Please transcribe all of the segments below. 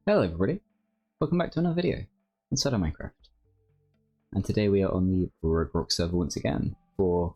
Hello everybody, welcome back to another video inside of Minecraft. And today we are on the BrokeRock server once again for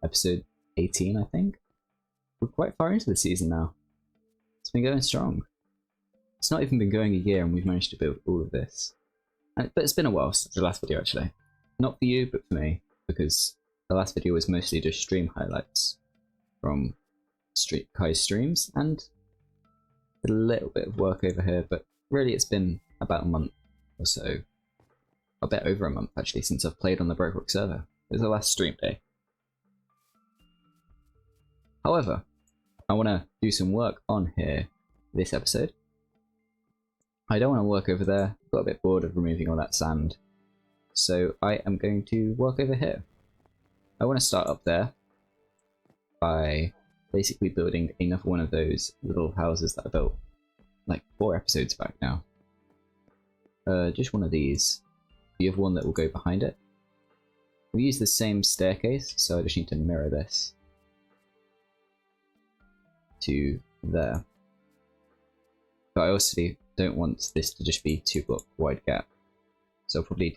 episode 18, I think. We're quite far into the season now. It's been going strong. It's not even been going a year and we've managed to build all of this. But it's been a while since the last video actually. Not for you, but for me, because the last video was mostly just stream highlights from Kai's streams and a little bit of work over here, but really it's been about a month or so. A bit over a month actually since I've played on the BrokeRock server. It was the last stream day. However, I want to do some work on here this episode. I don't want to work over there, got a bit bored of removing all that sand. So I am going to work over here. I want to start up there by basically building another one of those little houses that I built like 4 episodes back now. Just one of these. You have one that will go behind it. We use the same staircase, so I just need to mirror this to there. But I also don't want this to just be 2-block wide gap. So I'll probably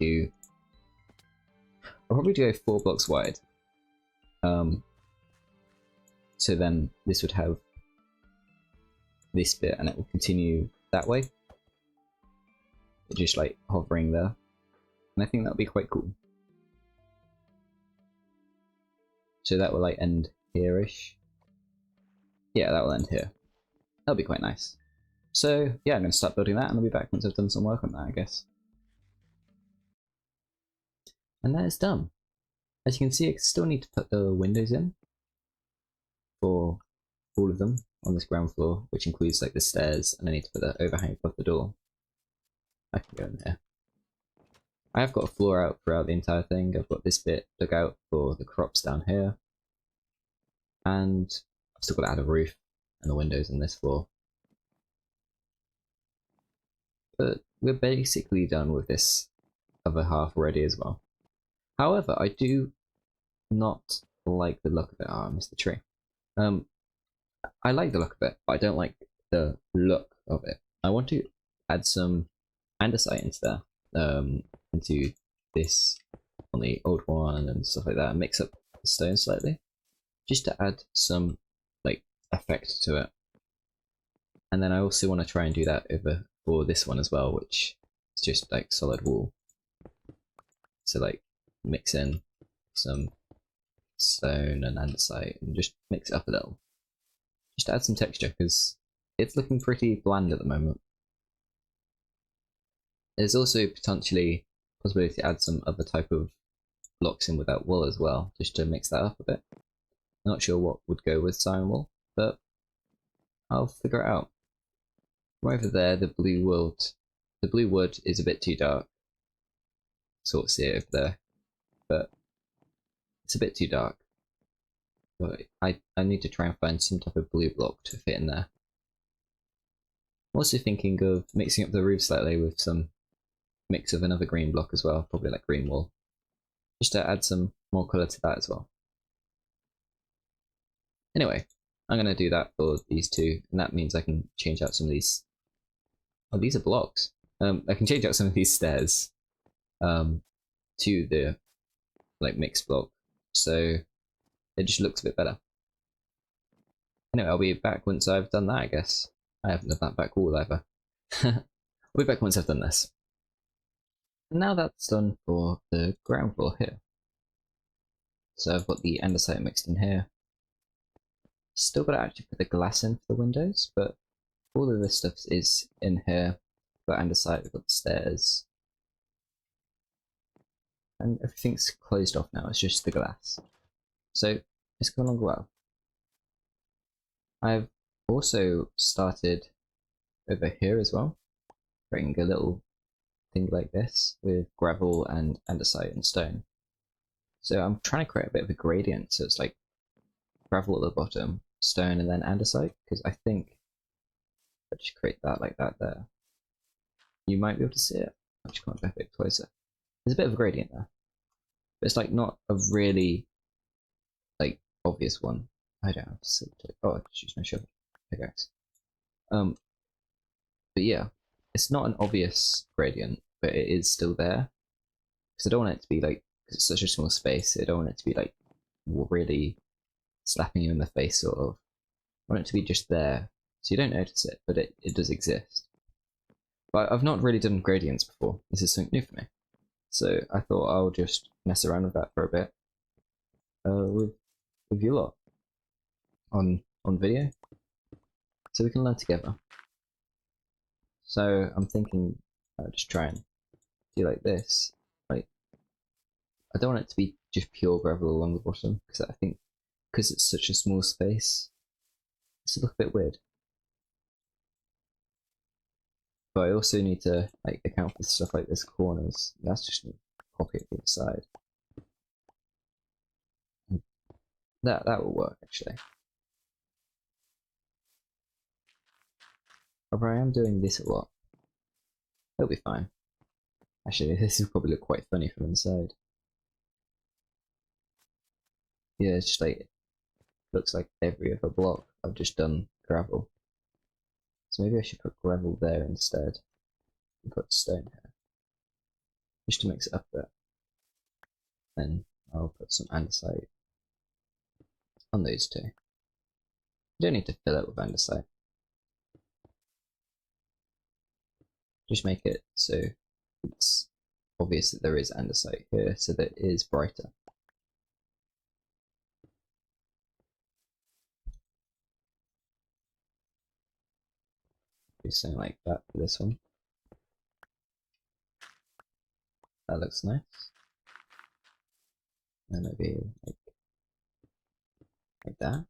go 4 blocks wide. So then this would have this bit and it will continue that way. Just like hovering there. And I think that would be quite cool. So that will like end here-ish. Yeah, that will end here. That'll be quite nice. So yeah, I'm going to start building that and I'll be back once I've done some work on that, I guess. And that is done. As you can see, I still need to put the windows in for all of them on this ground floor, which includes like the stairs, and I need to put the overhang above the door. I can go in there. I have got a floor out throughout the entire thing. I've got this bit dug out for the crops down here, and I've still got to add a roof and the windows on this floor. But we're basically done with this other half already as well. However, I do not like the look of it. Oh, I missed the tree. I like the look of it, but I don't like the look of it. I want to add some andesite into there, into this on the old one and stuff like that, and mix up the stone slightly, just to add some like effect to it. And then I also want to try and do that over for this one as well, which is just like solid wall. So like mix in some stone and andesite and just mix it up a little. Just to add some texture, because it's looking pretty bland at the moment. There's also potentially possibility to add some other type of blocks in without wool as well, just to mix that up a bit. I'm not sure what would go with cyan wool, but I'll figure it out. From over there, the blue wood is a bit too dark. Sort of see it over there, but it's a bit too dark. But I need to try and find some type of blue block to fit in there. I'm also thinking of mixing up the roof slightly with some mix of another green block as well, probably like green wool, just to add some more colour to that as well. Anyway, I'm going to do that for these two, and that means I can change out some of these. Oh, these are blocks. I can change out some of these stairs to the like mixed block, so it just looks a bit better. Anyway, I'll be back once I've done that, I guess. I haven't done that back wall either. I'll be back once I've done this. And now that's done for the ground floor here. So I've got the andesite mixed in here. Still got to actually put the glass in for the windows, but all of this stuff is in here. We've got andesite, we've got the stairs. And everything's closed off now, it's just the glass. So it's going along well. I've also started over here as well, creating a little thing like this with gravel and andesite and stone. So I'm trying to create a bit of a gradient, so it's like gravel at the bottom, stone, and then andesite, because I think I'll just create that like that there. You might be able to see it. I just can't go a bit closer. There's a bit of a gradient there, but it's like not a really like obvious one. I don't have to sit to it. Oh, I just use my shovel pickaxe. But yeah, it's not an obvious gradient, but it is still there. Because I don't want it to be like, because it's such a small space, I don't want it to be like really slapping you in the face, sort of. I want it to be just there, so you don't notice it, but it does exist. But I've not really done gradients before. This is something new for me. So I thought I'll just mess around with that for a bit. With you lot. On video. So we can learn together. So I'm thinking just try and do like this. Like, I don't want it to be just pure gravel along the bottom, because I think because it's such a small space, it's a look a bit weird. But I also need to like account for stuff like this corners. That's just a pocket to the side. That will work actually. However, I am doing this a lot. It'll be fine. Actually, this will probably look quite funny from inside. Yeah, it's just like, looks like every other block I've just done gravel. So maybe I should put gravel there instead and put stone here. Just to mix it up a bit. Then I'll put some andesite on those two. You don't need to fill it with andesite. Just make it so it's obvious that there is andesite here, so that it is brighter. Do something like that for this one. That looks nice. And maybe like that.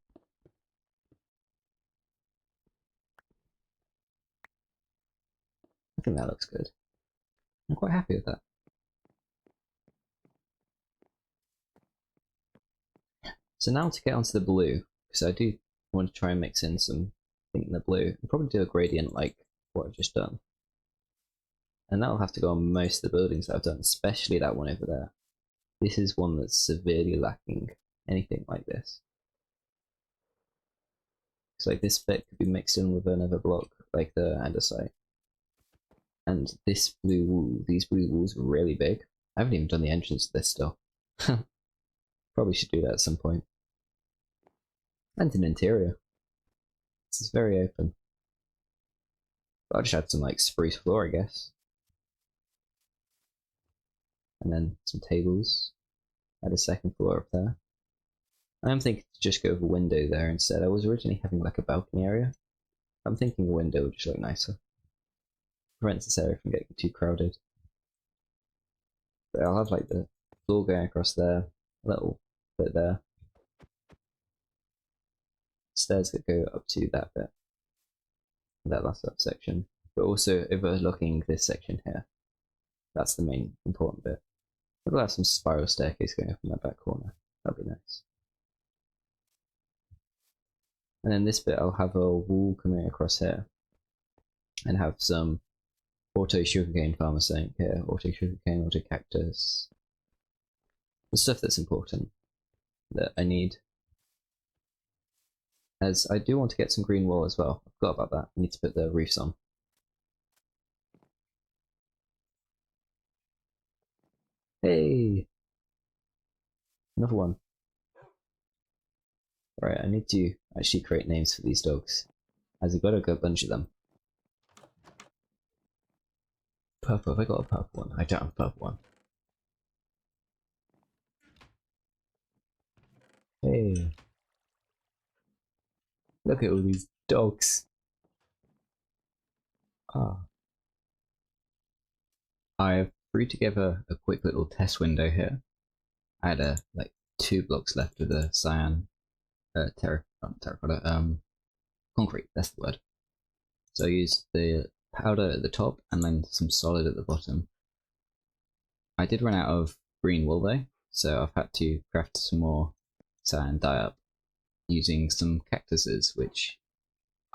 I think that looks good. I'm quite happy with that. So now to get onto the blue, because I do want to try and mix in some thing in the blue. I'll probably do a gradient like what I've just done. And that'll have to go on most of the buildings that I've done, especially that one over there. This is one that's severely lacking anything like this. So like this bit could be mixed in with another block, like the andesite. And this blue wall, these blue walls are really big. I haven't even done the entrance to this still. Probably should do that at some point. And an interior. This is very open. But I'll just add some like spruce floor, I guess. And then some tables. Add a second floor up there. I am thinking to just go with a window there instead. I was originally having like a balcony area. I'm thinking a window would just look nicer. Prevents this area from getting too crowded. But I'll have like the floor going across there, a little bit there. Stairs that go up to that bit. That last up section. But also overlooking this section here. That's the main important bit. We'll have some spiral staircase going up in that back corner. That'll be nice. And then this bit I'll have a wall coming across here. And have some auto sugarcane farmer saying here, auto sugarcane, auto cactus. The stuff that's important that I need. As I do want to get some green wool as well. I forgot about that. I need to put the roofs on. Hey! Another one. Right, I need to actually create names for these dogs. As I've got a good bunch of them. Purple, have I got a purple one? I don't have a purple one. Hey. Look at all these dogs. Ah. I've threw together a quick little test window here. I had like 2 blocks left of the cyan terracotta, concrete, that's the word. So I used the powder at the top and then some solid at the bottom. I did run out of green wool though, so I've had to craft some more cyan dye up using some cactuses, which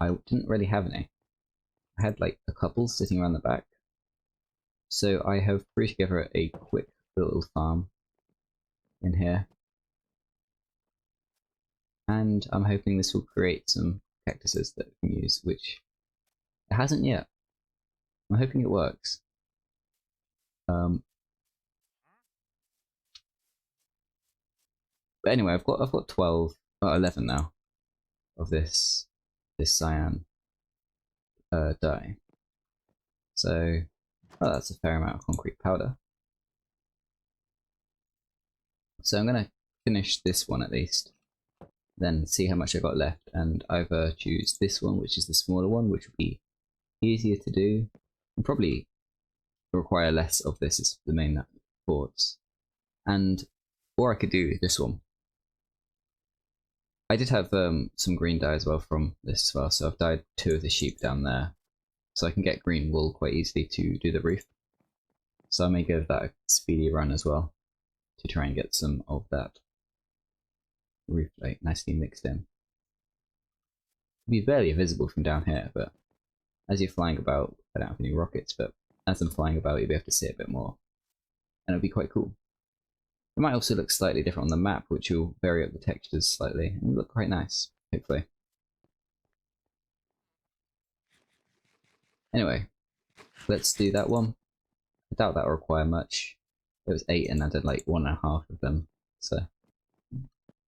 I didn't really have any. I had like a couple sitting around the back. So I have put together a quick little farm in here. And I'm hoping this will create some cactuses that we can use, which it hasn't yet. I'm hoping it works. But anyway, I've got 12, 11 now of this cyan dye. So that's a fair amount of concrete powder. So I'm gonna finish this one at least, then see how much I got left, and either choose this one, which is the smaller one, which will be easier to do, and probably require less of this as the main quartz, or I could do this one. I did have some green dye as well from this as well, so I've dyed 2 of the sheep down there, so I can get green wool quite easily to do the roof. So I may give that a speedy run as well, to try and get some of that roof like nicely mixed in. It'll be barely visible from down here, but as you're flying about, I don't have any rockets, but as I'm flying about, you'll be able to see it a bit more, and it'll be quite cool. It might also look slightly different on the map, which will vary up the textures slightly and look quite nice, hopefully. Anyway, let's do that one. I doubt that will require much. It was 8 and I did like 1.5 of them, so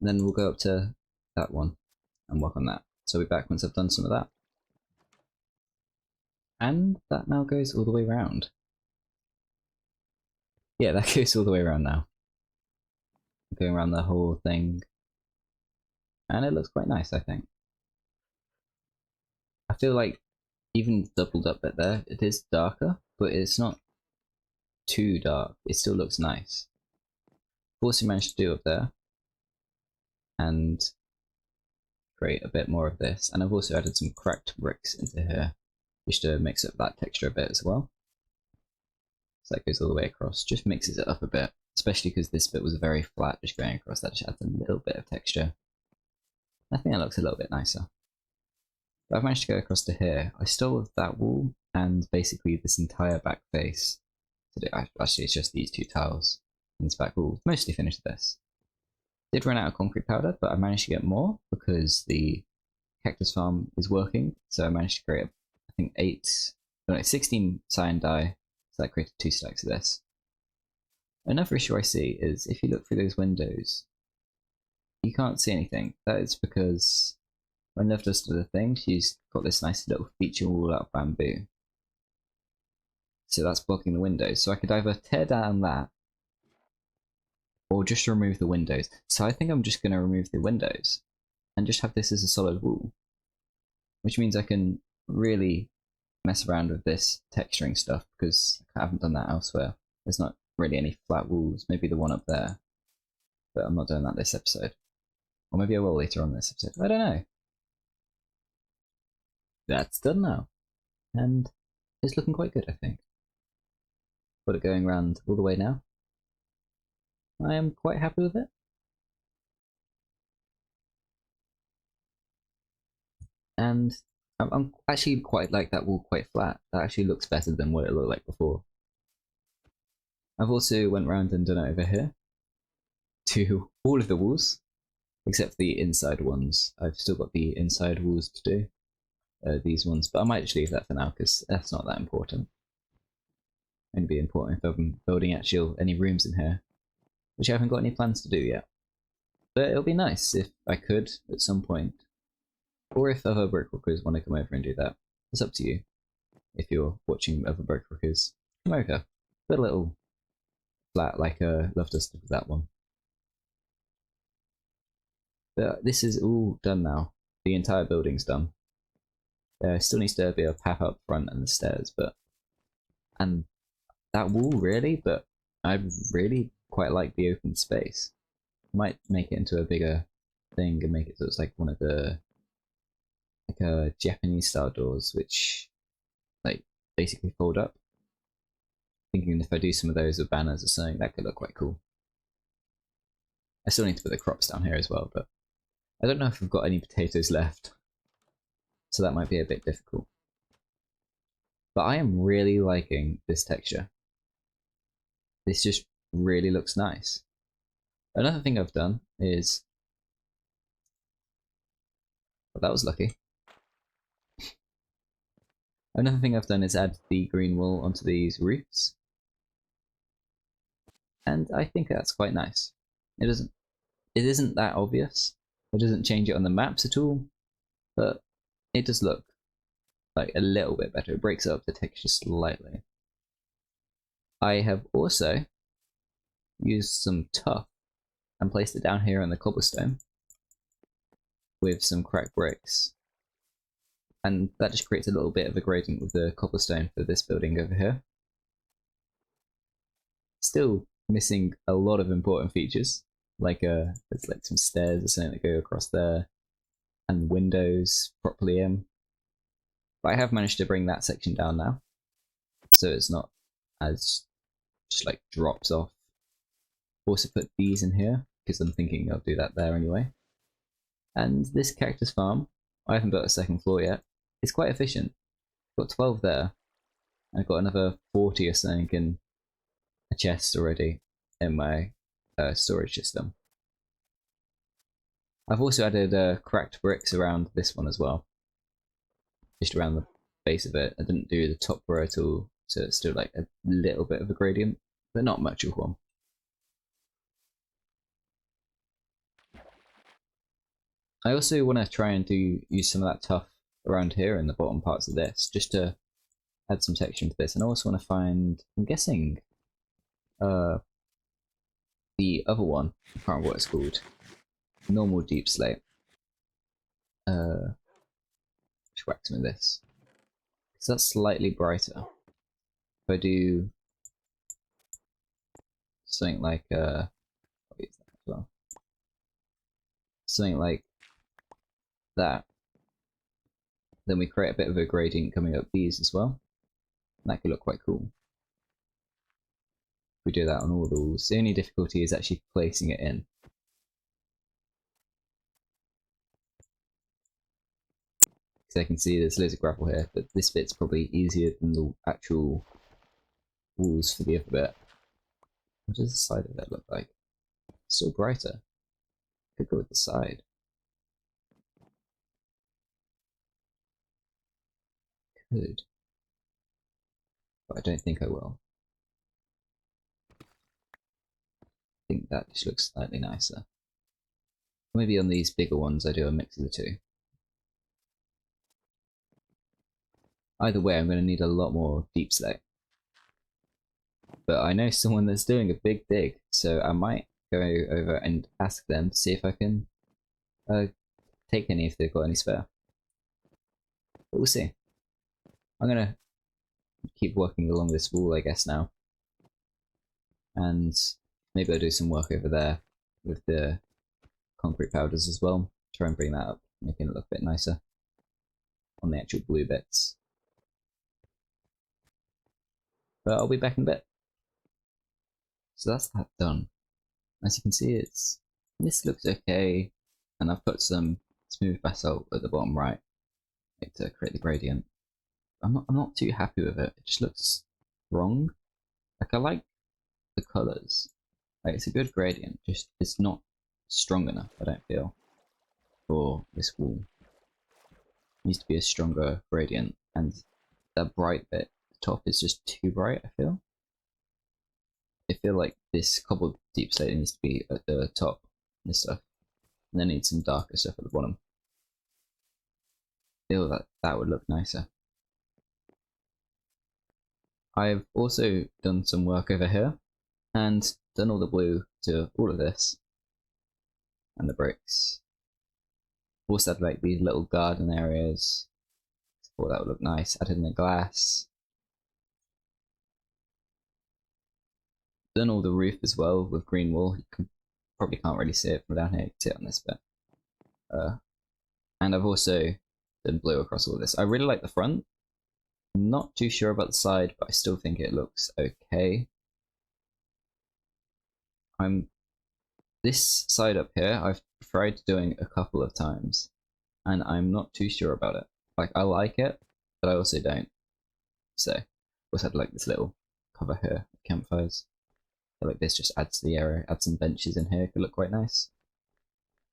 then we'll go up to that one and work on that. So I'll be back once I've done some of that. And that now goes all the way around. Yeah, that goes all the way around now. Going around the whole thing. And it looks quite nice, I think. I feel like even doubled up bit there, it is darker, but it's not too dark. It still looks nice. Also managed to do up there and create a bit more of this. And I've also added some cracked bricks into here just to mix up that texture a bit as well. So that goes all the way across, just mixes it up a bit, especially because this bit was very flat just going across. That just adds a little bit of texture. I think that looks a little bit nicer. But I've managed to go across to here. I stole that wall and basically this entire back face. Actually, it's just these 2 tiles and this back wall. Mostly finished this. Did run out of concrete powder, but I managed to get more because the cactus farm is working. So I managed to create, I think 16 cyan dye. So that created 2 stacks of this. Another issue I see is if you look through those windows, you can't see anything. That is because when Love does the thing, she's got this nice little feature wall out of bamboo. So that's blocking the windows. So I could either tear down that or just remove the windows. So I think I'm just going to remove the windows and just have this as a solid wall, which means I can really mess around with this texturing stuff because I haven't done that elsewhere. There's not really any flat walls, maybe the one up there, but I'm not doing that this episode. Or maybe I will later on this episode, I don't know. That's done now, and it's looking quite good, I think. Got it going around all the way now. I am quite happy with it. And I'm actually quite like that wall quite flat. That actually looks better than what it looked like before. I've also went around and done it over here to all of the walls, except for the inside ones. I've still got the inside walls to do, these ones, but I might just leave that for now because that's not that important. It'd be important if I'm building actual any rooms in here, which I haven't got any plans to do yet. But it'll be nice if I could at some point, or if other BrokeRockers want to come over and do that. It's up to you. If you're watching other BrokeRockers, come over. Put a little flat like Love Dust did with that one. But this is all done now. The entire building's done. There still needs to be a path up front and the stairs, and that wall really, but I really quite like the open space. Might make it into a bigger thing and make it so it's like one of the Japanese style doors, which like basically fold up. Thinking if I do some of those with banners or something, that could look quite cool. I still need to put the crops down here as well, but I don't know if I've got any potatoes left, so that might be a bit difficult. But I am really liking this texture. This just really looks nice. Another thing I've done is... Well, that was lucky. Another thing I've done is add the green wool onto these roofs, and I think that's quite nice. It isn't that obvious. It doesn't change it on the maps at all, but it does look like a little bit better. It breaks up the texture slightly. I have also used some tuff and placed it down here on the cobblestone with some cracked bricks, and that just creates a little bit of a gradient with the cobblestone for this building over here. Still missing a lot of important features, like there's like some stairs or something that go across there, and windows properly in. But I have managed to bring that section down now, so it's not as just like drops off. Also put these in here, because I'm thinking I'll do that there anyway. And this cactus farm, I haven't built a second floor yet. It's quite efficient. Got 12 there, and I've got another 40 or something in a chest already in my storage system. I've also added cracked bricks around this one as well, just around the base of it. I didn't do the top row at all, so it's still like a little bit of a gradient, but not much of one. I also want to try and use some of that tuff around here in the bottom parts of this, just to add some texture into this. And I also want to find, I'm guessing, the other one, I can't remember what it's called, normal deep slate. Just whack some of this, because that's slightly brighter. If I do something like something like that, then we create a bit of a gradient coming up these as well, and that could look quite cool. If we do that on all the walls, the only difficulty is actually placing it in. Because I can see there's loads of gravel here, but this bit's probably easier than the actual walls for the other bit. What does the side of it look like? Still brighter. Could go with the side. Could. But I don't think I will. I think that just looks slightly nicer. Maybe on these bigger ones I do a mix of the two. Either way, I'm going to need a lot more deep slate. But I know someone that's doing a big dig, so I might go over and ask them to see if I can take any if they've got any spare. But we'll see. I'm going to keep working along this wall, I guess, now. And maybe I'll do some work over there with the concrete powders as well. Try and bring that up, making it look a bit nicer on the actual blue bits. But I'll be back in a bit. So that's that done. As you can see, this looks okay, and I've put some smooth basalt at the bottom right to create the gradient. I'm not too happy with it. It just looks wrong. Like, I like the colours. Like, it's a good gradient, just it's not strong enough, I don't feel, for this wall. It needs to be a stronger gradient, and that bright bit at the top is just too bright, I feel. I feel like this cobbled deep slate needs to be at the top, this stuff, and then need some darker stuff at the bottom. I feel that would look nicer. I've also done some work over here, and done all the blue to all of this, and the bricks. Also had like these little garden areas. Thought that would look nice. Added in the glass. Done all the roof as well with green wool. You probably can't really see it from down here. You can see it on this bit. And I've also done blue across all this. I really like the front. I'm not too sure about the side, but I still think it looks okay. This side up here, I've tried doing a couple of times, and I'm not too sure about it. Like, I like it, but I also don't. So, also had like this little cover here, campfires. I feel like this just adds to the area. Add some benches in here, could look quite nice.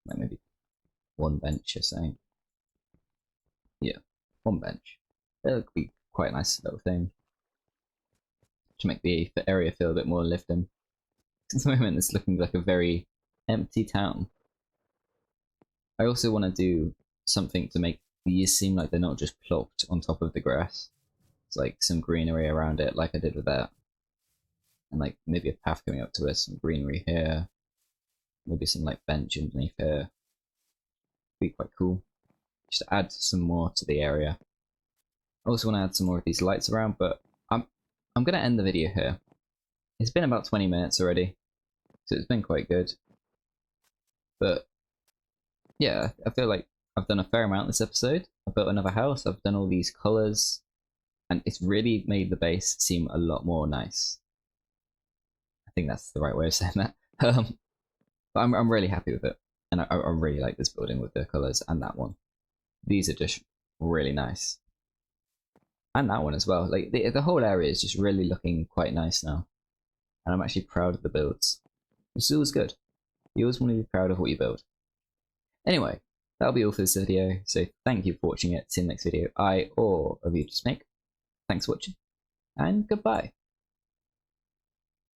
Like maybe one bench or something. Yeah, one bench. That would be quite a nice little thing to make the area feel a bit more lived in. At the moment, it's looking like a very empty town. I also want to do something to make these seem like they're not just plopped on top of the grass. It's like some greenery around it, like I did with that. And like maybe a path coming up to it, some greenery here. Maybe some like bench underneath here. Be quite cool. Just to add some more to the area. I also want to add some more of these lights around, but I'm going to end the video here. It's been about 20 minutes already, so it's been quite good. But yeah, I feel like I've done a fair amount this episode. I've built another house, I've done all these colours, and it's really made the base seem a lot more nice. I think that's the right way of saying that. But I'm really happy with it, and I really like this building with the colours and that one. These are just really nice. And that one as well. Like the whole area is just really looking quite nice now. And I'm actually proud of the builds. Which is always good. You always want to be proud of what you build. Anyway, that'll be all for this video. So thank you for watching it. See you in the next video. I or of you just make. Thanks for watching. And goodbye.